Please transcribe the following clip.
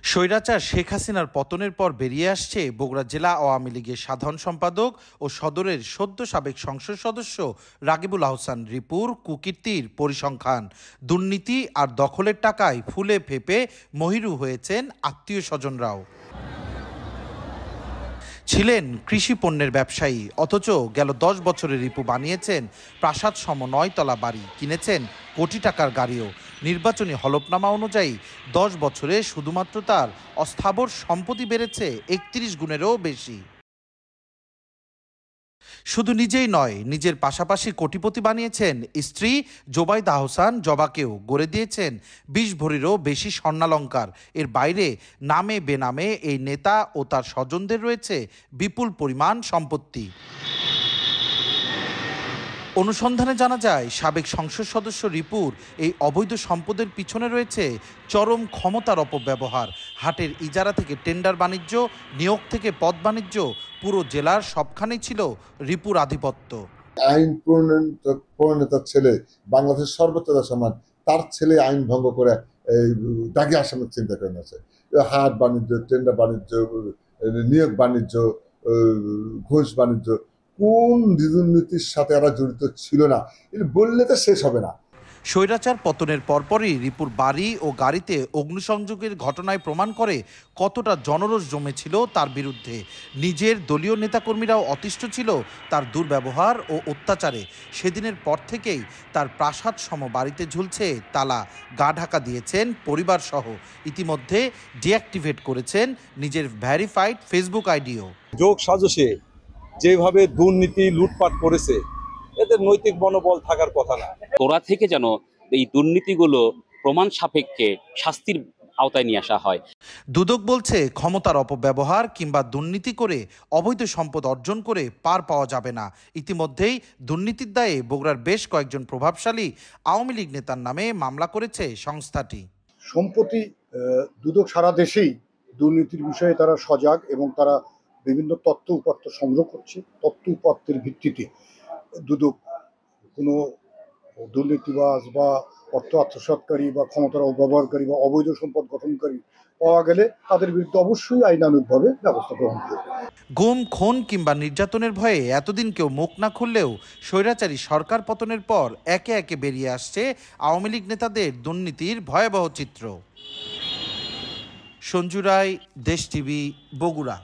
স্বৈরাচার শেখ হাসিনার পতনের পর বেরিয়ে আসছে বগুড়া জেলা আওয়ামী লীগের সাধারণ সম্পাদক ও সদরের সদ্য সাবেক সংসদ সদস্য রাগিবুল আহসান রিপুর কুকীর্তির পরিসংখ্যান। দুর্নীতি আর দখলের টাকায় ফুলে ফেঁপে মহিরু হয়েছেন আত্মীয় স্বজনরাও। ছিলেন কৃষি পণ্যের ব্যবসায়ী, অথচ গেল 10 বছরে রিপু বানিয়েছেন প্রাসাদ সম 9 তলা বাড়ি, কিনেছেন কোটি টাকার গাড়িও। নির্বাচনী হলফনামা অনুযায়ী 10 বছরে শুধুমাত্র তার অস্থাবর সম্পত্তি বেড়েছে 31 গুণেরও বেশি। শুধু নিজেই নয়, নিজের পাশাপাশি কোটিপতি বানিয়েছেন স্ত্রী জোবাইদা আহসান জবাকেও, গড়ে দিয়েছেন 20 ভরিরও বেশি স্বর্ণালঙ্কার। এর বাইরে নামে বেনামে এই নেতা ও তার স্বজনদের রয়েছে বিপুল পরিমাণ সম্পত্তি। অনুসন্ধানে জানা যায়, সাবেক সংসদ সদস্য রিপুর এই অবৈধ সম্পদের পিছনে রয়েছে চরম ক্ষমতার অপব্যবহার। হাটের ইজারা থেকে টেন্ডার বাণিজ্য, নিয়োগ থেকে পদ বাণিজ্য, পুরো জেলার সবখানেই ছিল রিপুর আধিপত্য। আইন প্রণেতার ছেলে, বাংলাদেশের সর্বোচ্চ সম্মান, তার ছেলে আইন ভঙ্গ করে দাগি আসামের চিন্তা করে আছে। হাট বাণিজ্য, টেন্ডার বাণিজ্য, নিয়োগ বাণিজ্য, ঘুষ বাণিজ্য, কোন দুর্নীতির সাথে এরা জড়িত ছিল না বললে তো শেষ হবে না। স্বৈরাচার পতনের পরপরই রিপুর বাড়ি ও গাড়িতে অগ্নিসংযোগের ঘটনায় প্রমাণ করে কতটা জনরোষ জমেছিল তার বিরুদ্ধে। নিজের দলীয় নেতাকর্মীরাও অতিষ্ঠ ছিল তার দুর্ব্যবহার ও অত্যাচারে। সেদিনের পর থেকেই তার প্রাসাদ সম বাড়িতে ঝুলছে তালা, গা ঢাকা দিয়েছেন পরিবার সহ। ইতিমধ্যে ডিঅ্যাক্টিভেট করেছেন নিজের ভেরিফাইড ফেসবুক আইডিও। যোগ সাজসে যেভাবে দুর্নীতি লুটপাট করেছে, এদের নৈতিক মনোবল থাকার কথা না। তোরা থেকে যেন এই দুর্নীতিগুলো প্রমাণ সাপেক্ষে শাস্তির আওতায় নিয়ে আসা হয়। দুদক বলছে, ক্ষমতার অপব্যবহার কিংবা দুর্নীতি করে অবৈধ সম্পদ অর্জন করে পার পাওয়া যাবে না। ইতিমধ্যেই দুর্নীতির দায়ে বগুড়ার বেশ কয়েকজন প্রভাবশালী আওয়ামী লীগ নেতার নামে মামলা করেছে সংস্থাটি। সম্প্রতি দুদক সারা দেশেই দুর্নীতির বিষয়ে তারা সজাগ এবং তারা বিভিন্ন তথ্য উপাত্ত সংগ্রহ করছে। তথ্য উপাত্তের ভিত্তিতে দুদক কোনো দুর্নীতিবাজ বা অর্থ আত্মসাৎকারী বা ক্ষমতার অপব্যবহারকারী বা অবৈধ সম্পদ গঠনকারী পাওয়া গেলে তাদের বিরুদ্ধে অবশ্যই আইনানুগভাবে ব্যবস্থা গ্রহণ করবে। গুম, খুন কিংবা নির্যাতনের ভয়ে এতদিন কেউ মুখ না খুললেও স্বৈরাচারী সরকার পতনের পর একে একে বেরিয়ে আসছে আওয়ামী লীগ নেতাদের দুর্নীতির ভয়াবহ চিত্র। সঞ্জু রায়, দেশ টিভি, বগুড়া।